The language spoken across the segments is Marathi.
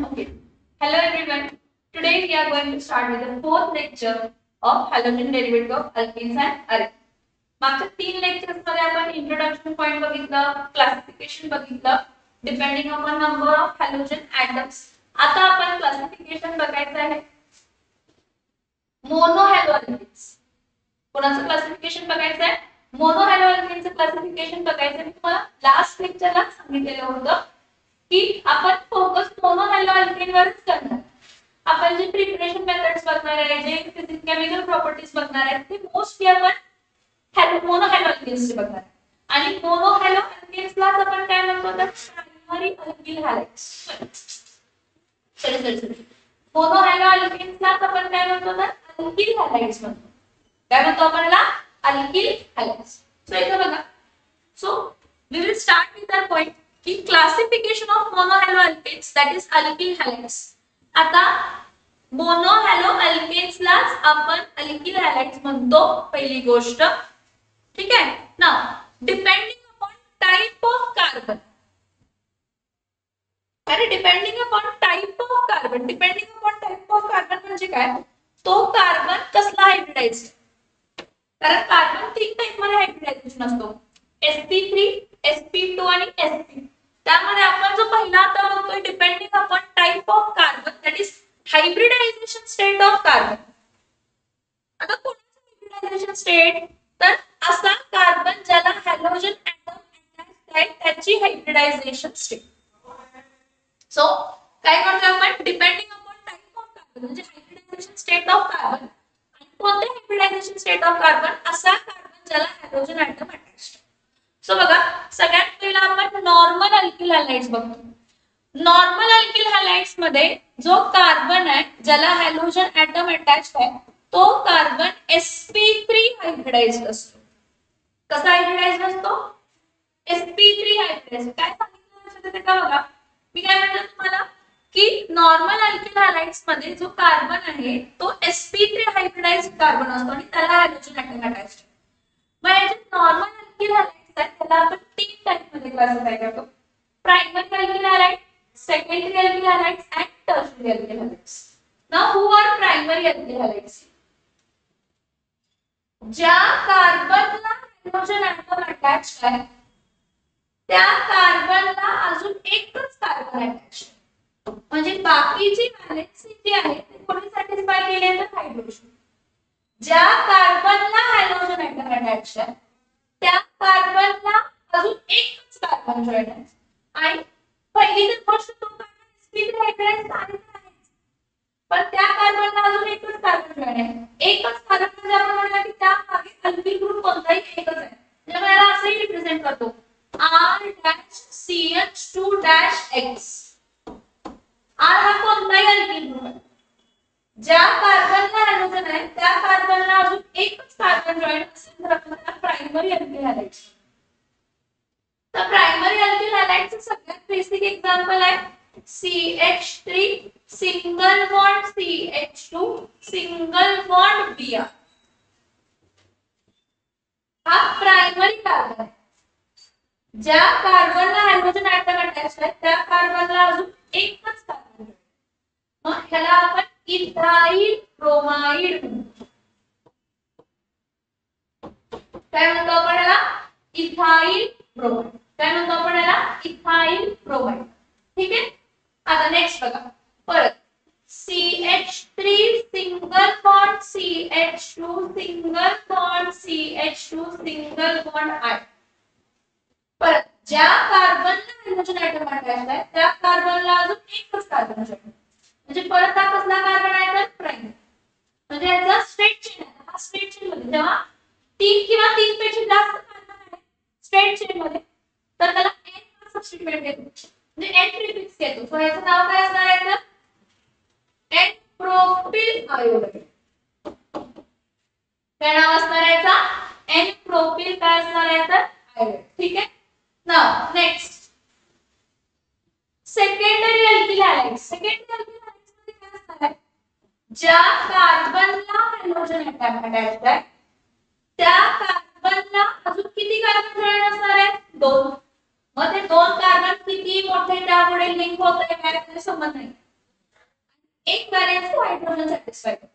Okay. Hello everyone. Today we are going to start with the fourth lecture of halogen derivative of alkenes and alkenes. मागच्या 3 लेक्चर्स मध्ये आपण इंट्रोडक्शन पॉइंट बघितलं, क्लासिफिकेशन बघितलं, depending upon number of halogen atoms. आता आपण क्लासिफिकेशन बघायचं आहे. Mono halo alkanes. कोणाचं क्लासिफिकेशन बघायचं आहे? मोनो हॅलो अल्केन्सचं क्लासिफिकेशन बघायचं आहे. मी तुम्हाला लास्ट लेक्चरला सांगितलेलं होतं की आपण फोकस मोनो हॅलो अल्केन वरच करणार. आपण जे प्रिपरेशन मेथड्स बघणार आहे, जे केमिकल प्रॉपर्टीज बघणार आहे, ते मोस्टली आपण मोनो हॅलो अल्केन्स बघणार. आणि मोनो हॅलो अल्केन्सलाच आपण काय म्हणतो तर primary alkyl halides. Sorry mono halo अल्केन्सलाच आपण काय म्हणतो तर अल्किल हॅलाइड्स म्हणतो. काय म्हणतो आपण याला? अल्किल हॅलाइड्स. सो इथे बघा. So we will start with that point की classification of mono halo alkanes that is alkyl halides. आता मोनो हॅलो अल्केन्सलाच आपण अल्किल हॅलाइड्स म्हणतो, पहिली गोष्ट. ठीक आहे. Now depending upon type of carbon. अरे depending upon type of carbon. Depending upon type of carbon म्हणजे काय? तो कार्बन कसला हायब्रिडाइज्ड. कारण कार्बन 3 टाइप मध्ये हायब्रिडायझेशन असतो. sp3, sp2 आणि sp. त्यामध्ये आपण जो पहिला आता बघतोय depending upon type of carbon that is hybridisation state of carbon. आता कोणाचं हायब्रिडायझेशन स्टेट तर असा कार्बन ज्याला हॅलोजन ॲटम अटॅच्ड आहे त्याची हायब्रिडायझेशन स्टेट. सो काय करतोय आपण? Depending upon type of carbon म्हणजे हायब्रिडायझेशन स्टेट ऑफ कार्बन. आणि कोणत्या हायब्रिडायझेशन स्टेट ऑफ कार्बन? असा कार्बन ज्याला हॅलोजन ॲटम अटॅच्ड. सो बघा, सगळ्यात पहिला आपण नॉर्मल अल्किल हॅलाइड्स बघतो. नॉर्मल अल्किल हॅलाइड्स मध्ये जो कार्बन आहे ज्याला हॅलोजन ॲटम अटॅच्ड आहे तो कार्बन sp3 हायब्रिडाइज्ड असतो. कसा हायब्रिडाइज्ड असतो? sp3 hybridised. काय सांगितलं लक्षात येतं का बघा? मी काय म्हटलं तुम्हाला की नॉर्मल अल्किल हॅलाइड्स मध्ये जो कार्बन आहे तो sp3 हायब्रिडाइज्ड कार्बन असतो आणि त्याला हॅलोजन ॲटम अटॅच्ड. मग हे जे नॉर्मल अल्किल हॅलाइड्स आहेत त्याला आपण 3 टाइप मध्ये क्लासिफाय करतो. Primary alkyl halide, secondary alkyl halides and tertiary alkyl halides. Now who are primary alkyl halides? ज्या कार्बनला हायड्रोजन ॲटम अटॅच्ड आहे त्या कार्बनला अजून एकच कार्बन अटॅच्ड आहे. म्हणजे बाकीची व्हॅलेन्सी जी आहे ती कोणी सॅटिस्फाय केली आहे तर हायड्रोजन. ज्या कार्बनला हायड्रोजन ॲटम अटॅच्ड आहे त्या कार्बनला अजून एकच कार्बन जॉइन आहे. आणि पहिली तर गोष्ट तो कार्बन sp3 हायब्रिडाइज्ड आहे, पण त्या कार्बनला अजून एकच कार्बन जॉइन आहे. एकच कार्बन म्हणजे आपण म्हणूया की त्या मागे अल्किल ग्रुप कोणताही एकच आहे. त्यामुळे याला असेही रिप्रेझेंट करतो R-CH2-X. R हा कोणताही अल्किल ग्रुप आहे. ज्या कार्बनला हायड्रोजन आहे त्या कार्बनला अजून एकच कार्बन जॉइन असेल तर आपण त्याला प्रायमरी अल्किल हॅलाइड्स. तर प्रायमरी अल्किल हॅलाइडचं सगळ्यात बेसिक एक्झाम्पल आहे CH3 single bond CH2 single bond Br. हा प्रायमरी कार्बन आहे. ज्या कार्बनला हायड्रोजन ॲटम अटॅच्ड आहे त्या कार्बनला अजून एकच कार्बन आहे. मग ह्याला आपण इथाइल ब्रोमाइड म्हणतो. काय म्हणतो आपण याला? Ethyl bromide. काय म्हणतो आपण याला? Ethyl bromide. ठीक आहे. आता नेक्स्ट बघा. परत CH3 single bond CH2 single bond CH2 single bond I. परत ज्या कार्बनला हायड्रोजन ॲटम अटॅच्ड आहे त्या कार्बनला अजून एकच कार्बन जॉइन. म्हणजे परत हा कसला कार्बन आहे तर प्रायमरी. म्हणजे याचा स्ट्रेट चेन आहे. हा स्ट्रेट चेन मध्ये जेव्हा 3 किंवा 3 पेक्षा जास्त कार्बन आहे स्ट्रेट चेन मध्ये तर त्याला n सबस्टिट्यूट येतो. म्हणजे n प्रिफिक्स येतो. सो याचं नाव काय असणार आहे तर n प्रोपिल आयोडाइड. काय नाव असणार आहे याचा? n प्रोपिल काय असणार आहे तर आयोडाइड. ठीक आहे. Now next secondary alkyl halides. Secondary alkyl halides मध्ये काय असणार आहे? ज्या कार्बनला हायड्रोजन ॲटम अटॅच्ड आहे त्या कार्बनला अजून किती कार्बन जॉइन असणार आहे? 2. मग ते 2 कार्बन किती मोठे त्यापुढे लिंक होत आहे काय त्याचा संबंध नाही. एक वॅलेन्स हायड्रोजन सॅटिस्फाय करतो.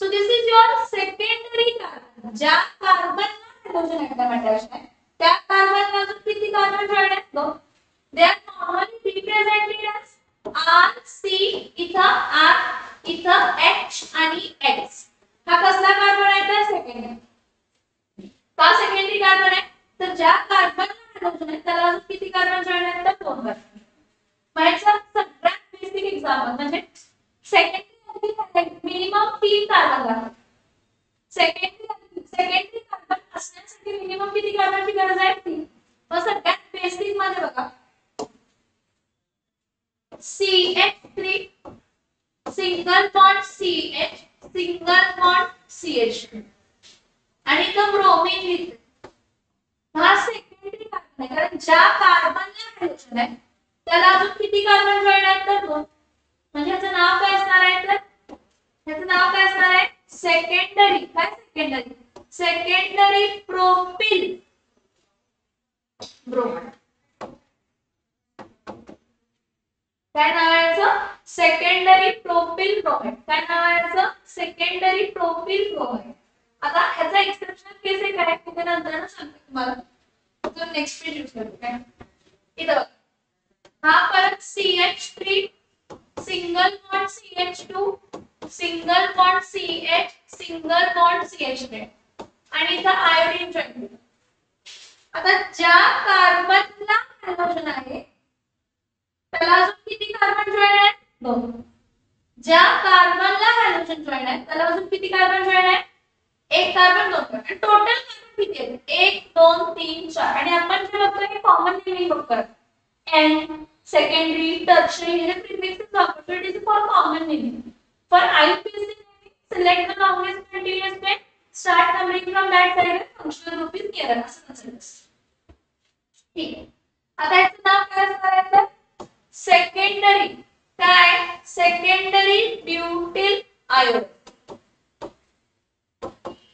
So this is your secondary carbon. ज्या कार्बनला हायड्रोजन ऍटम अटॅच आहे त्या कार्बनला अजून किती कार्बन जॉइन आहेत? दोन. They are normally represented as R C, इथं R, इथं H आणि X. हा कसला कार्बन आहे? तर सेकंडरी. का सेकंडरी कार्बन आहे? तर ज्या कार्बनला हायड्रोजन आहे त्याला अजून किती कार्बन जॉइन आहेत? तर दोन कार्बन. माझ्या सगळ्यात बेसिक एक्झाम्पल म्हणजे सेकंडरी मिनिमम 3 कार्बन लागतात. सेकंडरी कार्बन असण्यासाठी मिनिमम किती कार्बनची गरज आहे? 3. मग सगळ्यात बेसिक मध्ये बघा CH3 single bond CH single bond CH2 आणि तो ब्रोमीन लिहितो. हा सेकंडरी कार्बन आहे कारण ज्या कार्बनला हायड्रोजन आहे त्याला अजून किती कार्बन जॉइन आहेत? तर 2. म्हणजे याचं नाव काय असणार आहे? तर याचं नाव काय असणार आहे? सेकंडरी. काय सेकंडरी? Secondary propyl bromide. काय नाव आहे याचं? Secondary propyl bromide. काय नाव आहे याचं? Secondary propyl bromide. आता याचा एक्सेप्शनल केस एक आहे ते नंतर सांगते तुम्हाला. तो नेक्स्ट पेज यूज करू. काय इथं हा परत CH3 single bond CH2 single bond CH single bond CH3 आणि इथं आयोडीन जॉइन केलं. आता ज्या कार्बनला हायड्रोजन आहे त्याला अजून किती कार्बन जॉइन आहेत? 2. ज्या कार्बनला हायड्रोजन जॉइन आहे त्याला अजून किती कार्बन जॉइन आहे? एक कार्बन 2 कार्बन. टोटल कार्बन किती आहेत? 1 2 3 4. आणि आपण जे बघतोय हे कॉमन नेमिंग बघतोय. N secondary tertiary हे prefixes वापरतो. It is for common naming. For IUPAC naming, select the longest continuous pen, start numbering from that side and functional group is nearer. असं consider. ठीक आहे. आता याचं नाव काय असणार आहे? तर सेकंडरी काय? सेकंडरी ब्युटिल आयोड.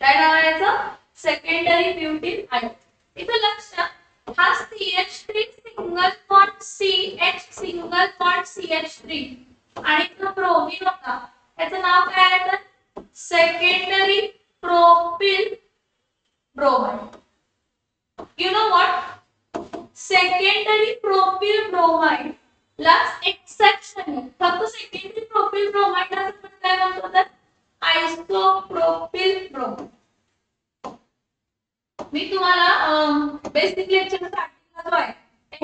काय नाव आहे याचं? सेकंडरी ब्युटिल आयोड. इथं लक्षात हा CH3 single bond CH single bond CH3 आणि तो ब्रोमीन होता. याचं नाव काय आहे? तर secondary propyl bromide. You know what? Secondary propyl bromide ला एक्सेप्शन फक्त सेकंडरी प्रोपिल ब्रोमाइड ला आपण काय म्हणतो? तर आयसोप्रोपिल ब्रोमाइड. मी तुम्हाला बेसिक लेक्चर स्टार्टिंगला जो आहे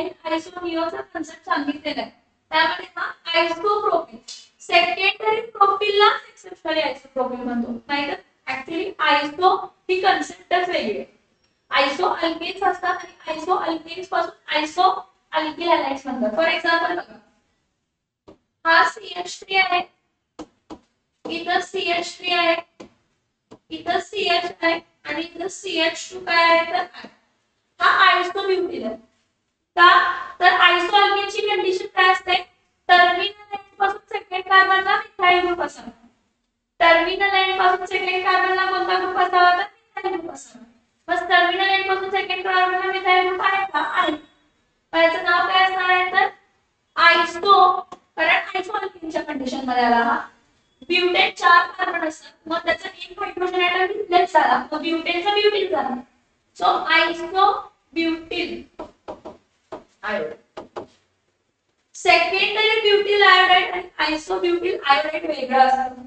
एन आयसोनियोचा कन्सेप्ट सांगितलेला आहे. त्यामध्ये हा आयसोप्रोपिल सेकंडरी प्रोपिलला एक्सेप्शनली आयसोप्रोपिल म्हणतो. नाहीतर ऍक्च्युअली आयसो ही कन्सेप्टच वेगळी आहे. आयसो अल्केन्स असतात आणि आयसो अल्केन्स पासून आयसो अल्किल हॅलाइड्स म्हणतात. फॉर एक्झाम्पल बघा हा CH3 आहे, इथं CH3 आहे, इथं CH आहे आणि इथं CH2 काय आहे? तर हा आयसोब्युटिल आहे. का? तर आयसो अल्केनची कंडिशन काय असते? टर्मिनल एंड पासून सेकंड कार्बनला मिथाइल ग्रुप असावा. टर्मिनल एंड पासून सेकंड कार्बनला कोणता ग्रुप असावा? तर मिथाइल ग्रुप असावा. बस टर्मिनल एंड पासून सेकंड कार्बनला मिथाइल ग्रुप आहे का? आहे. याचं नाव काय असणार आहे? तर आयसो. कारण आयसो अल्केनच्या कंडिशन मध्ये आला हा. ब्युटेन 4 कार्बन असतात मग त्याचा एक हायड्रोजन ऍटम रिप्लेस झाला मग ब्युटेनचा ब्युटिल झाला. So iso butyl iodide. Secondary butyl iodide आणि आयसो ब्युटिल आयोडाइड वेगळं असतं.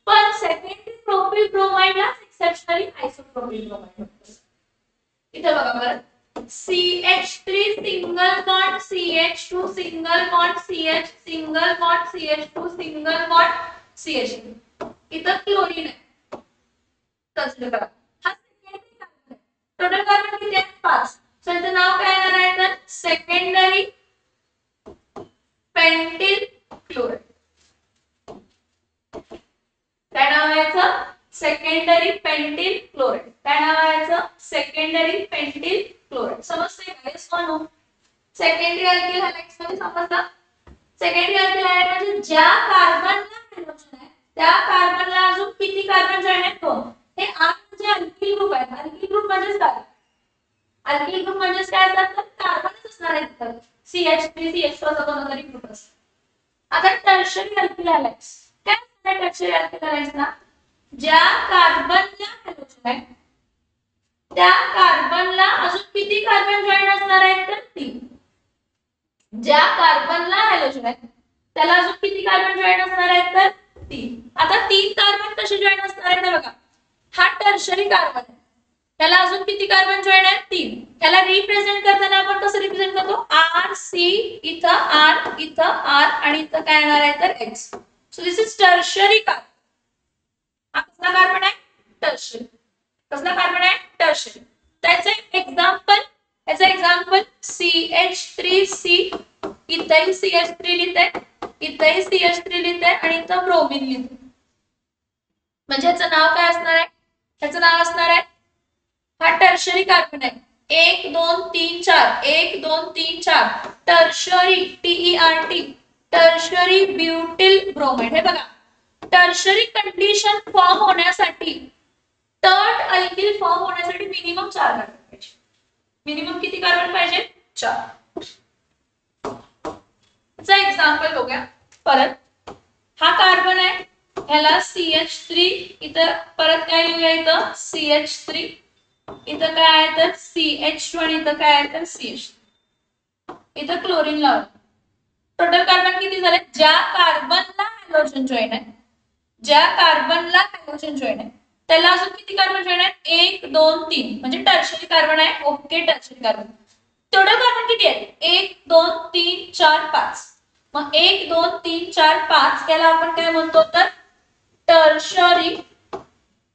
पण सेकंडरी प्रोपिल ब्रोमाइडला एक्सेप्शनली आयसोप्रोपिल ब्रोमाइड म्हणतात. इथे बघा बरं CH3 single bond CH2 single bond CH single bond CH2 single bond CH2. इथं क्लोरीन आहे. कन्सिडर करा. हा सेकंडरी कार्बन आहे. टोटल कार्बन किती आहेत? 5. सो याचं नाव काय येणार आहे? तर सेकंडरी पेंटिल क्लोराइड. काय नाव आहे याचं? Secondary pentyl chloride. काय नाव आहे याचं? Secondary pentyl chloride. समजतंय का? येस और नो? सेकंडरी अल्किल हॅलाइड्स मध्ये समजलं? सेकंडरी अल्किल हॅलाइड म्हणजे ज्या कार्बनला हायड्रोजन आहे त्या कार्बनला अजून किती कार्बन जॉइन आहेत? 2. हे R म्हणजे अल्किल ग्रुप आहे. अल्किल ग्रुप म्हणजे काय? अल्किल ग्रुप म्हणजे काय असतात? तर कार्बनच असणार आहेत. CH3 CH2 असा कोणता तरी ग्रुप असतो. आता टर्शरी अल्किल हॅलाइड्स काय असणार? टर्शरी अल्किल हॅलाइड्स ना ज्या कार्बनला हॅलोजन आहे त्या कार्बनला अजून किती कार्बन जॉईन असणार आहेत? तर 3. ज्या कार्बनला हॅलोजन आहे त्याला अजून किती कार्बन जॉईन असणार आहेत? तर 3. आता 3 कार्बन कसे जॉईन असणार आहेत? बघा, हा टर्शरी कार्बन आहे त्याला अजून किती कार्बन जॉईन आहेत? 3. त्याला रिप्रेझेंट करताना आपण कसं रिप्रेझेंट करतो? R C, इथं R, इथं R आणि इथं काय येणार आहे? तर X. So this is tertiary carbon. हा कसला कार्बन आहे? टर्शरी. कसला कार्बन आहे? टर्शरी. त्याचे एक्झाम्पल CH3C, इथंही CH3 लिहिते, इथंही CH3 लिहिते आणि इथं ब्रोमीन लिहिते. म्हणजे याचं नाव काय असणार आहे? त्याचं नाव असणार आहे, हा टर्शरी कार्बन आहे. 1 2 3 4, 1 2 3 4 टर्शरी TERT, टर्शरी ब्युटिल ब्रोमाइड. हे बघा, टर्शरी कंडिशन फॉर्म होण्यासाठी टर्ट अल्किल फॉर्म होण्यासाठी मिनिमम 4 कार्बन पाहिजे. मिनिमम किती कार्बन पाहिजे? 4. चा एक्झाम्पल बघूया. परत हा कार्बन आहे ह्याला CH3, इथं परत काय लिहूया? इथं CH3, इथं काय आहे? तर CH2 आणि इथं काय आहे? तर CH. इथं क्लोरीन लावलं. टोटल कार्बन किती झाले? ज्या कार्बनला हॅलोजन जॉईन आहे, ज्या कार्बनला हॅलोजन जॉईन आहे त्याला अजून किती कार्बन जॉईन आहेत? 1 2 3 म्हणजे टर्शरी कार्बन आहे. Okay, tertiary carbon. Total carbon किती आहे? 1 2 3 4 5. मग 1 2 3 4 5 याला आपण काय म्हणतो? तर टर्शरी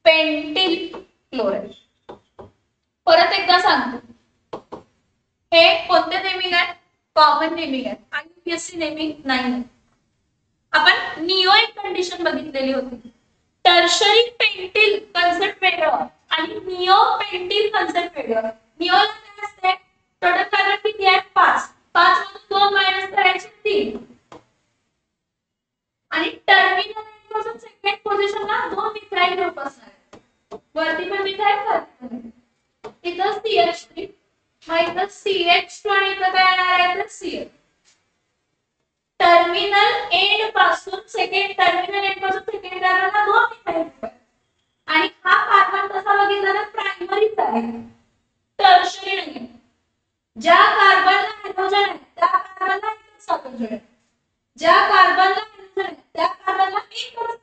पेंटिल क्लोराइड. परत एकदा सांगतो, हे कोणते नेमिंग आहे? कॉमन नेमिंग आहे. IUPAC नेमिंग नाही. आपण निओ एक कंडिशन बघितलेली होती. टर्शरी पेंटिल कन्सेप्ट वेगळं आणि निओ पेंटिल कन्सेप्ट वेगळं. निओला काय असते? टोटल कार्बन किती आहे? 5. 5 मधून 2 मायनस करायचे 3. आणि टर्मिनल पासून सेकंड पोझिशनला 2 मिथाइल ग्रुप असणार आहेत. वरती पण मिथाइल, खाली पण. इथं CH3, मग इथं CH2 आणि इथं काय येणार आहे? तर CH. टर्मिनल एंड पासून सेकंड कार्बनला 2 मिथाइल ग्रुप आहेत. आणि हा कार्बन कसा बघितला तर प्रायमरीच आहे, टर्शरी नाही. ज्या कार्बनला हायड्रोजन आहे त्या कार्बनला एकच कार्बन जोड आहे. ज्या कार्बनला हायड्रोजन आहे त्या कार्बनला एकच,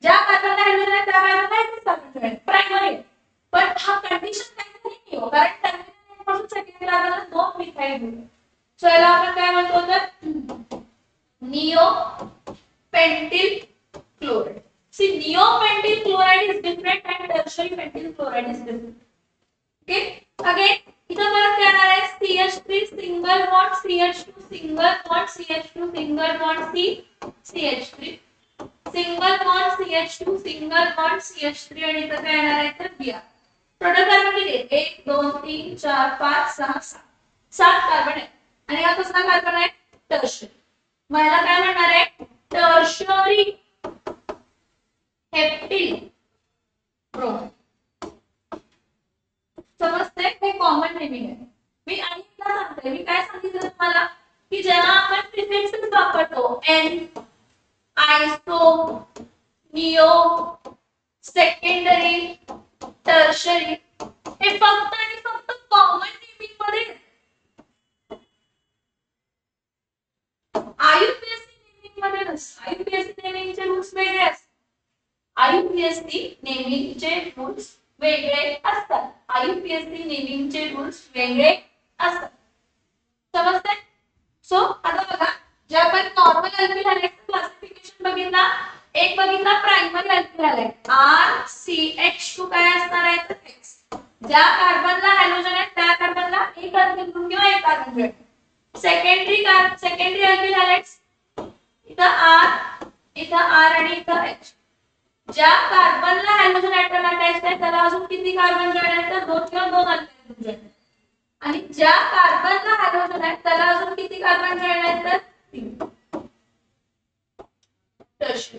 ज्या कार्बनला हायड्रोजन आहे त्या कार्बनला एकच कार्बन जोड आहे, प्रायमरी. पण हा कंडिशन काय नाही हो, कारण टर्मिनल पासून सेकंड कार्बनला 2 मिथाइल ग्रुप. सो याला आपण काय म्हणतो? तर neo pentyl chloride. See, neopentyl chloride is different and tertiary pentyl chloride is different. Okay, again इथं परत काय येणार आहे? CH3 single bond CH2 single bond CH2 single bond CH3 single bond CH2 single bond CH3 आणि इथं काय येणार आहे? तर Br. टोटल कार्बन किती आहे? 1 2 3 4 5 6 7. 7 कार्बन आहे. आणि हा कसला कार्बन आहे? टर्शरी. मग याला काय म्हणणार आहे? Tertiary heptyl bromide. समजते? हे कॉमन नेमिंग आहे. मी अनेकदा सांगते, मी काय सांगितलं तुम्हाला की जेव्हा आपण प्रिफिक्सेस वापरतो एन, आयसो, निओ, सेकंडरी, टर्शरी, हे फक्त आणि फक्त कॉमन नेमिंग मध्ये. आयुपीएससी नेमिंग मध्ये नसतं. आयुपीएससी नेमिंगचे रूल्स वेगळे असतात. आयुपीएससी नेमिंगचे रूल्स वेगळे असतात. आयुपीएससी नेमिंगचे रूल्स वेगळे असतात. समजते? सो आता बघा, जे आपण नॉर्मल अल्किल हॅलाइड्स क्लासिफिकेशन बघितला, एक बघितला प्रायमरी अल्किल हॅलाइड RCH2 काय असणार आहे? तर X. ज्या कार्बनला हॅलोजन आहे त्या कार्बनला एक अल्किल ग्रुप किंवा एक कार्बन जॉईन. सेकंडरी अल्किल हॅलाइड्स इथं R, इथं R आणि इथं H. ज्या कार्बनला हॅलोजन ऍटम अटॅच्ड आहे त्याला अजून किती कार्बन जॉईन आहेत? तर 2 किंवा 2 अल्किल ग्रुप जॉईन. आणि ज्या कार्बनला हायड्रोजन आहे त्याला अजून किती कार्बन जॉईन आहेत? तर 3. टर्शरी.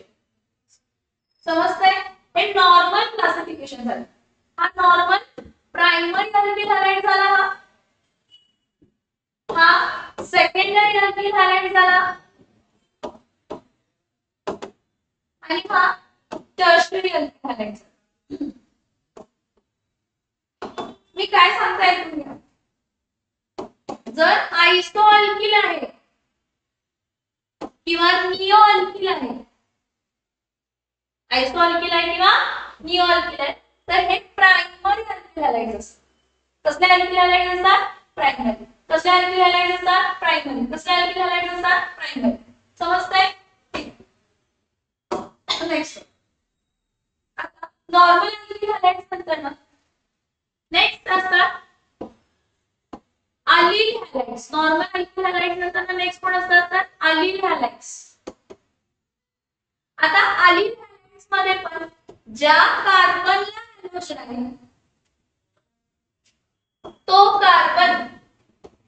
समजतंय? हे नॉर्मल क्लासिफिकेशन झालं. हा नॉर्मल प्रायमरी अल्किल हॅलाइड झाला, हा सेकंडरी अल्किल हॅलाइड झाला, आणि हा टर्शरी अल्किल हॅलाइड्स. मी काय सांगता ऐकून घ्या. जर आयसो अल्किल आहे किंवा निओ अल्किल आहे, आयसो अल्किल आहे किंवा निओ अल्किल आहे, तर हे प्रायमरी अल्किल हॅलाइड्स असतात. कसले अल्किल हॅलाइड्स असतात? प्रायमरी. कसले अल्किल हॅलाइड्स असतात? प्रायमरी. कसले अल्किल हॅलाइड्स असतात? प्रायमरी. समजतंय? नेक्स्ट आता नॉर्मल अल्किल हॅलाइड्स नंतर ना नेक्स्ट असतात अलील हॅलाइड्स. नॉर्मल अल्किल हॅलाइड्स नंतर नेक्स्ट कोण असतात? तर अलील हॅलाइड्स. आता अलील हॅलाइड्स मध्ये पण ज्या कार्बनला हॅलोजन आहे तो कार्बन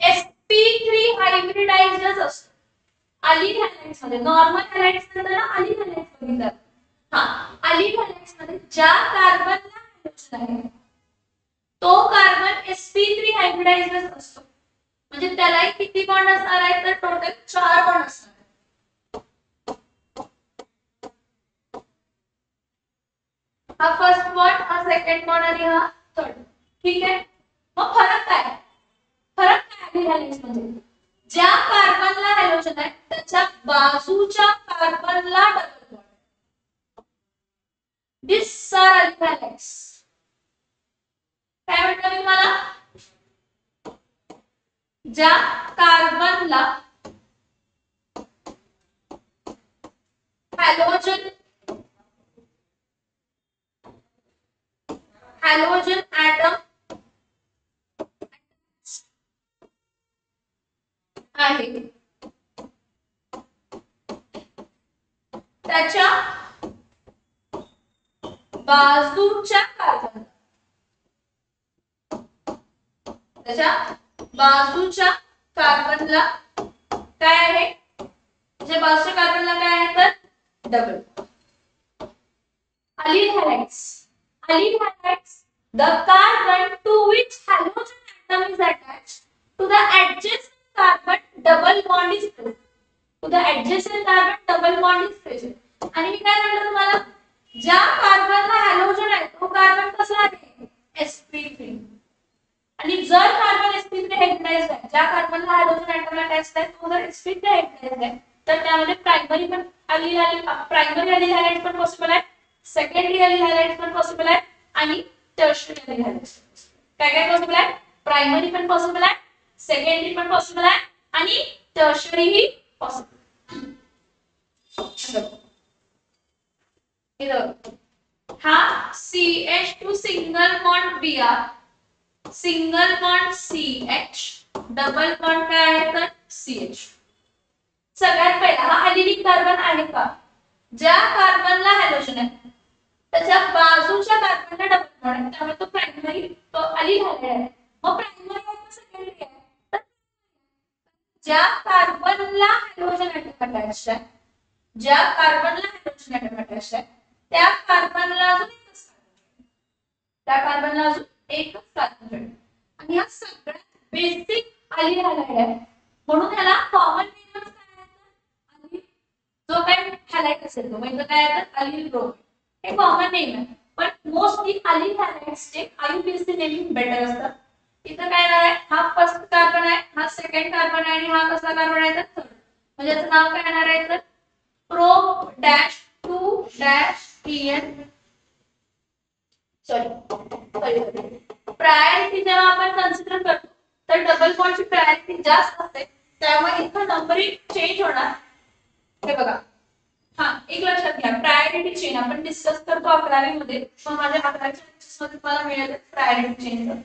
sp3 हायब्रिडाइज्ड असतो. अलील हॅलाइड्स मध्ये नॉर्मल हॅलाइड्स नंतर अलील हॅलाइड्स बघितलं. अलील हॅलाइड्स मध्ये ज्या कार्बनला हॅलोजन आहे तो कार्बन sp3 हायब्रिडाइज्ड असतो. म्हणजे त्याला किती बॉन्ड असणार आहे? तर टोटल 4 बॉन्ड असणार. हा फर्स्ट बॉन्ड, हा सेकंड बॉन्ड आणि हा थर्ड. ठीक आहे. मग फरक काय? फरक काय अलील हॅलाइड्स मध्ये? ज्या कार्बनला हॅलोजन आहे त्याच्या बाजूच्या कार्बनला डबल बॉन्ड. दिस आर अलील हॅलाइड्स. काय म्हटलं मी तुम्हाला? ज्या कार्बनला हॅलोजन ॲटम आहे त्याच्या बाजूच्या कार्बन, त्याच्या बाजूच्या कार्बनला काय आहे? त्याच्या बाजूच्या कार्बनला काय आहे? तर double. Aleel हॅलाइड्स. Allyl halides, the carbon to which halogen atom is attached to the adjacent carbon double bond is present. To the adjacent carbon double bond is present. आणि मी काय म्हटलं तुम्हाला? ज्या कार्बनला हॅलोजन आहे तो कार्बन कसा आहे? sp3. आणि जर कार्बन sp3 हायब्रिडाइज्ड आहे, ज्या कार्बनला हॅलोजन ॲटम अटॅच्ड आहे तो जर sp3 हायब्रिडाइज्ड आहे, तर त्यामध्ये प्रायमरी पण प्रायमरी अलील हॅलाइड्स पण पॉसिबल आहे, सेकंडरी अलील हॅलाइड्स पण पॉसिबल आहे आणि टर्शियरी अलील हॅलाइड्स. काय काय पॉसिबल आहे? प्रायमरी पण पॉसिबल आहे, सेकंडरी पण पॉसिबल आहे आणि टर्शियरी ही पॉसिबल. हा CH2 single bond Br, single bond CH, double bond काय आहे? तर CH. सगळ्यात पहिला हा अलिलिक कार्बन आहे का? ज्या कार्बनला हॅलोजन आहे त्याच्या बाजूच्या कार्बनला डबल बॉन्ड आहे, त्यामुळे तो प्रायमरी, तो अलील हॅलाइड आहे. मग प्रायमरी आहे का सेकंडरी आहे? तर ज्या कार्बनला हॅलोजन ॲटम अटॅच्ड आहे, ज्या कार्बनला हॅलोजन ॲटम अटॅच्ड आहे त्या कार्बनला अजून एकच कार्बन, त्या कार्बनला अजून एकच कार्बन. आणि हा सगळ्यात बेसिक अलील हॅलाइड आहे, म्हणून ह्याला कॉमन नेमच काय आहे? अलील, जो काय हॅलाइड असेल तो म्हणजे काय आहे? तर अलील ब्रोमाइड. हे कॉमन नेम आहे, पण मोस्टली अलील हॅलाइड्सचे आययुपीएसी नेमिंग बेटर असतात. इथं काय आहे? हा फर्स्ट कार्बन आहे, हा सेकंड कार्बन आहे आणि हा कसला कार्बन आहे? तर थर्ड. म्हणजे याचं नाव काय येणार आहे? तर pro dash 2 dash EN. Sorry priority जेव्हा आपण कन्सिडर करतो तर डबल बॉन्डची प्रायोरिटी जास्त असते, त्यामुळे इथं नंबरिंग चेंज होणार. हे बघा, हा एक लक्षात घ्या, प्रायोरिटी चेन आपण डिस्कस करतो 11वी मध्ये, पण माझ्या 11वीच्या लेक्चर्स मध्ये तुम्हाला मिळेल प्रायोरिटी चेन.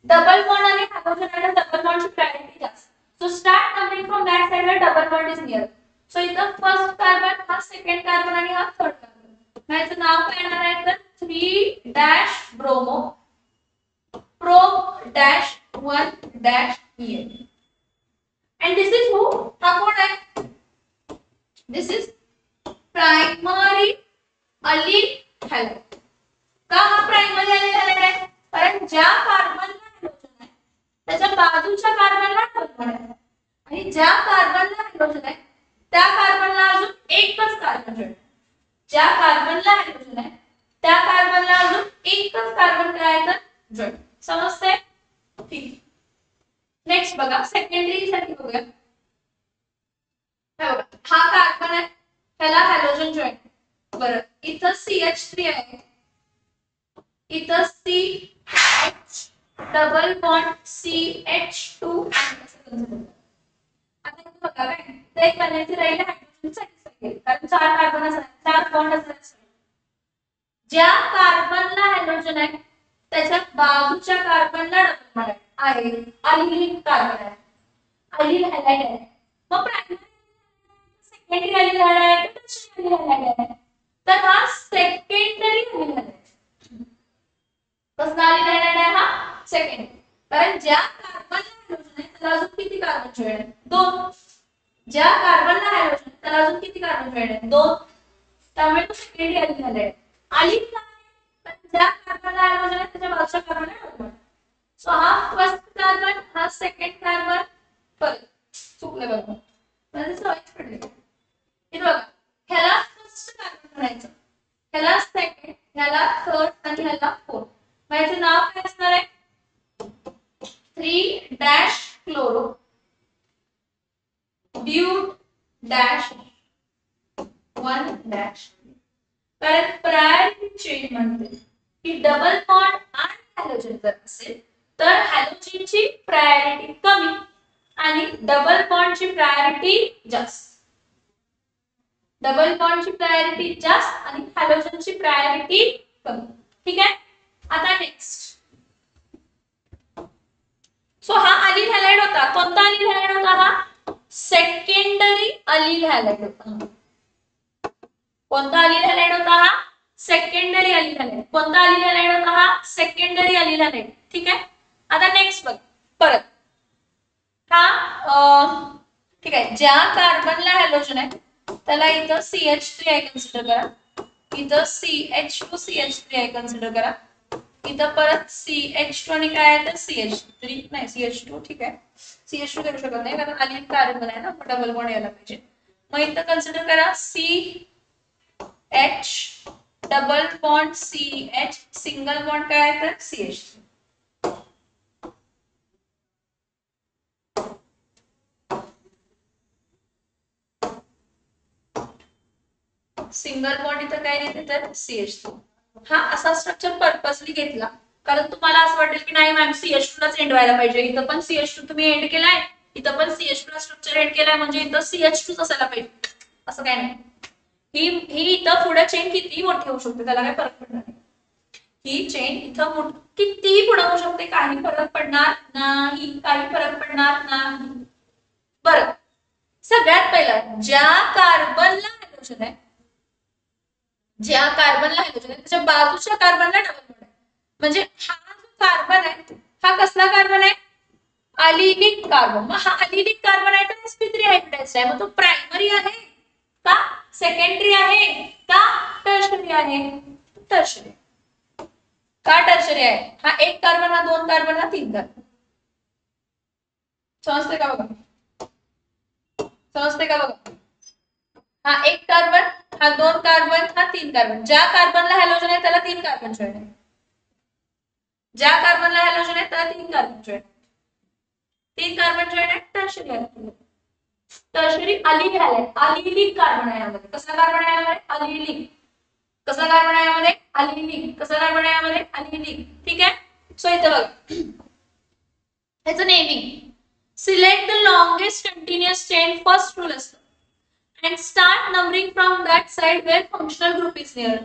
डबल बॉन्ड आणि हॅलोजन ॲटम डबल बॉन्डची प्रायोरिटी जास्त. So start numbering from that side where double bond is near. So इथं फर्स्ट कार्बन, हा सेकंड कार्बन आणि हा थर्ड कार्बन. याचं नाव काय येणार आहे? तर 3 dash bromo pro dash 1 dash EN. and this is who? हा कोण आहे? this is primary allyl halide. का हा प्रायमरी अलील हॅलाइड आहे? कारण ज्या कार्बनला हॅलोजन आहे त्याच्या बाजूच्या कार्बनला डबल बॉन्ड आहे आणि ज्या कार्बनला हॅलोजन आहे त्या कार्बनला अजून एकच कार्बन जोडलं. ज्या कार्बनला हायड्रोजन आहे त्या कार्बनला अजून एकच कार्बन करायचं जॉईन. समजतंय? ठीक. नेक्स्ट बघा सेकंडरी साठी बघूया. हे बघा हा कार्बन आहे त्याला हायड्रोजन जॉईन. बरं इथं CH3 आहे, इथं CH डबल बॉन्ड CH2. आता इथं बघा काय तर एक बनायचे राहिले हायड्रोजन साठी कारण 4 कार्बन असतात, 4 बॉन्ड असतात. ज्या कार्बनला हायड्रोजन आहे त्याच्या बाजूच्या कार्बनला डबल बॉन्ड आहे, अलिलिक कार्बन आहे, अलिल हॅलाइड आहे. मग प्रायमरी सेकंडरी अलिल हॅलाइड आहे, टर्शियरी अलिल हॅलाइड आहे. तर हा सेकंडरी अलिल हॅलाइड. कसला अलिल हॅलाइड आहे हा? सेकंडरी. कारण ज्या कार्बनला हायड्रोजन आहे त्याला अजून किती कार्बन जॉईन आहे? 2. ज्या कार्बनला हायड्रोजन त्याला अजून किती कार्बन जॉईन आहे? 2. त्यामुळे तो सेकंडरी अलिल हॅलाइड. अलिल काय? ज्या कार्बनला हायड्रोजन आहे त्याच्या बाजूच्या कार्बनला डबल. सो हा फर्स्ट कार्बन, हा सेकंड कार्बन. परत चुकलं बघा, म्हणजे सवयच पडली. इथे बघा ह्याला फर्स्ट कार्बन म्हणायचं, ह्याला सेकंड, ह्याला थर्ड आणि ह्याला फोर्थ. याचं नाव काय असणार आहे? 3 dash chloro but dash 1 dash. कारण प्रायोरिटी चेन म्हणते की डबल बॉन्ड आणि हॅलोजन जर असेल तर हॅलोजनची प्रायोरिटी कमी आणि डबल बॉन्डची प्रायोरिटी जास्त. डबल बॉन्डची प्रायोरिटी जास्त आणि हॅलोजनची प्रायोरिटी कमी. ठीक आहे. आता नेक्स्ट. सो हा अलिल हॅलाइड होता. कोणता अलिल हॅलाइड होता हा? सेकंडरी अलिल हॅलाइड होता. कोणता अलिल हॅलाइड होता हा? Secondary अलिल halide. कोणता अलिल हॅलाइड होता हा? Secondary अलिल halide. ठीक आहे. आता नेक्स्ट बघ परत. हा ठीक आहे. ज्या कार्बनला हॅलोजन आहे त्याला इथं CH3 आहे कन्सिडर करा, इथं CH2CH3 आहे कन्सिडर करा, इथं परत CH2 आणि काय आहे तर CH3 नाही CH2. ठीक आहे. CH2 करू शकत नाही कारण अलिल कार्बन आहे ना, डबल बॉन्ड यायला पाहिजे. मग इथं कन्सिडर करा CH double bond CH, single bond काय आहे तर CH3. सिंगल बॉन्ड इथं काय येते तर CH2. हा असा स्ट्रक्चर पर्पसली घेतला कारण तुम्हाला असं वाटेल की नाही मॅम CH2 लाच एंड व्हायला पाहिजे, इथं पण CH2 तुम्ही एंड केलाय, इथं पण CH2 ला स्ट्रक्चर एंड केलाय म्हणजे इथं CH2 असायला पाहिजे, असं काय नाही. ही इथं पुढे चेन कितीही मोठी होऊ शकते, त्याला काय फरक पडणार नाही. ही चेन इथं कितीही पुढे होऊ शकते, काही फरक पडणार नाही, काही फरक पडणार नाही. बरं सगळ्यात पहिला ज्या कार्बनला हायड्रोजन आहे, ज्या कार्बनला हायड्रोजन आहे त्याच्या बाजूच्या कार्बनला डबल बॉन्ड आहे. म्हणजे हा जो कार्बन आहे हा कसला कार्बन आहे? अलिलिक कार्बन. मग हा अलिलिक कार्बन आहे तर sp3 हायब्रिडाइज्ड आहे. मग तो प्रायमरी आहे का सेकंडरी आहे का टर्शियरी आहे? टर्शियरी. का टर्शियरी आहे? हा एक कार्बन, हा 2 कार्बन, हा 3 कार्बन. समजते का बघा? समजते का बघा? हा एक कार्बन, हा 2 कार्बन, हा 3 कार्बन. ज्या कार्बनला हॅलोजन आहे त्याला 3 कार्बन जॉईन आहे. ज्या कार्बनला हॅलोजन आहे त्याला 3 कार्बन जॉईन. 3 कार्बन जॉईन आहे टर्शियरी आहे. टर्शियरी अलिल हॅलाइड, अलिलिक कार्बन आहे यामध्ये. कसला कार्बन आहे यामध्ये? अलिलिक. कसला कार्बन आहे यामध्ये? अलिलिक. कसला कार्बन आहे यामध्ये? अलिलिक. ठीक आहे. सो इथे बघा ह्याचं naming. Select the longest continuous chain first rule असतो and start numbering from that side where functional group is near.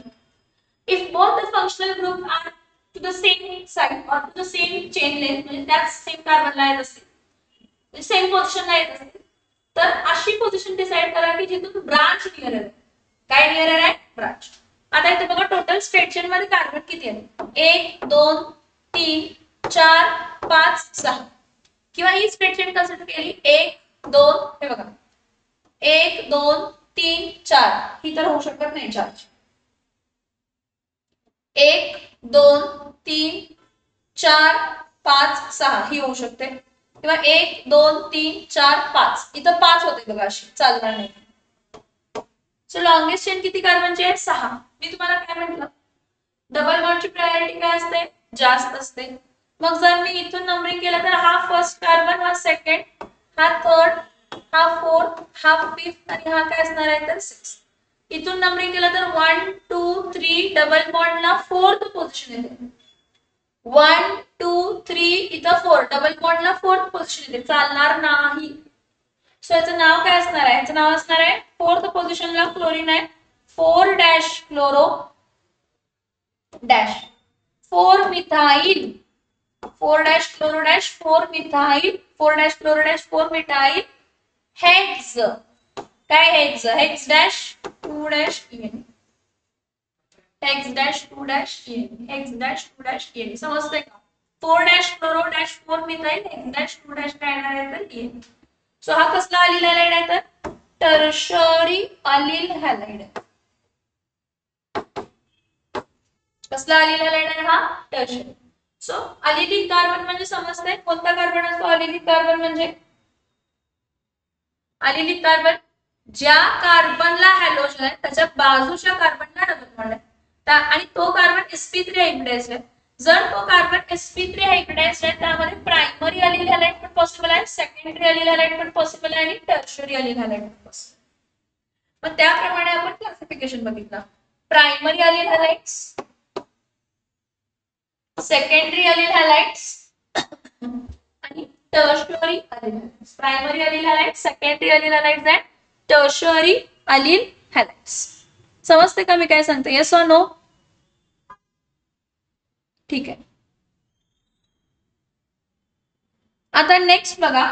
If both the functional group are to the same side or to the same chain length, म्हणजे त्याच सेम कार्बनला येत असतील, सेम पोझिशनला येत असतील, तर अशी पोझिशन डिसाइड करा की जिथून ब्रांच नियर आहे. काय नियर आहे? ब्रांच. आता इथे बघा टोटल स्ट्रेट चेन मध्ये कार्बन किती आहेत? 1 2 3 4 5 6. किंवा ही स्ट्रेट चेन कन्सिडर केली 1 2 हे बघा 1 2 3 4 ही तर होऊ शकत नाही चार्ज. 1 2 3 4 5 6 ही होऊ शकते किंवा 1 2 3 4 5 इथं 5 होते बघा, अशी चालणार नाही. सो लॉंगेस्ट चेन किती कार्बनची आहे 6. मी तुम्हाला काय म्हटलं डबल बॉन्डची प्रायोरिटी काय असते जास्त असते. मग जर मी इथून नंबरिंग केलं तर हा फर्स्ट कार्बन, हा सेकंड, हा थर्ड, हा फोर्थ, हा फिफ्थ आणि हा काय असणार आहे तर 6. इथून नंबरिंग केलं तर 1 2 3 डबल बॉन्डला फोर्थ पोझिशन येते. 1 2 3 इथं 4 डबल बॉन्डला फोर्थ पोझिशन येते, चालणार नाही. सो याचं नाव काय असणार आहे, याचं नाव असणार आहे फोर्थ पोझिशनला क्लोरीन आहे 4 dash chloro dash 4 methyl 4 dash chloro dash 4 methyl 4 dash chloro dash 4 methyl hex. काय hex, hex dash 2 dash EN, hex dash 2 dash EN, hex dash 2 dash EN. समजतंय का? 4 dash chloro dash 4 methyl hex dash 2 dash काय येणार आहे तर EN. सो हा कसला अलील हॅलाइड आहे तर टर्शरी अलील हॅलाइड. कसला अलील हॅलाइड आहे हा टर्शरी. सो अलिलिक कार्बन म्हणजे समजतंय कोणता कार्बन असतो अलिलिक कार्बन म्हणजे अलिलिक कार्बन ज्या कार्बनला हॅलोजन आहे त्याच्या बाजूच्या कार्बनला डबल बॉन्ड आहे आणि तो कार्बन sp3 हायब्रिडाइज्ड आहे. जर तो कार्बन sp3 हायब्रिडाइज्ड आहे त्यामध्ये प्रायमरी अलील हॅलाइड पण पॉसिबल आहे, सेकंडरी अलील हॅलाइड पण पॉसिबल आहे आणि टर्शरी अलील हॅलाइड पण पॉसिबल. मग त्याप्रमाणे आपण क्लासिफिकेशन बघितलं. Primary allyl halides, secondary allyl halides आणि tertiary allyl halides. Primary allyl halides, secondary allyl halides and tertiary allyl halides. समजते का मी काय सांगते? Yes or no? ठीक आहे. आता नेक्स्ट बघा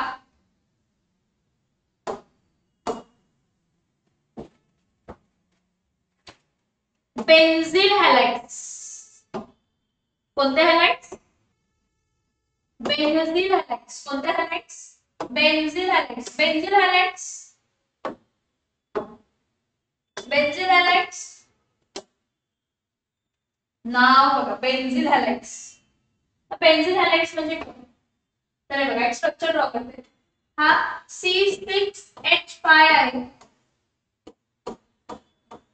बेन्झिल हॅलाइड्स. कोणते हॅलाइड्स? बेन्झिल हॅलाइड्स. कोणते हॅलाइड्स? बेन्झिल हॅलाइड्स. बेन्झिल हॅलाइड्स, बेन्झिल हॅलाइड्स नाव बघा बेन्झिल हॅलाइड्स. बेन्झिल हॅलाइड्स म्हणजे काय तर बघा एक स्ट्रक्चर ड्रॉ करते. हा C6H5 आहे,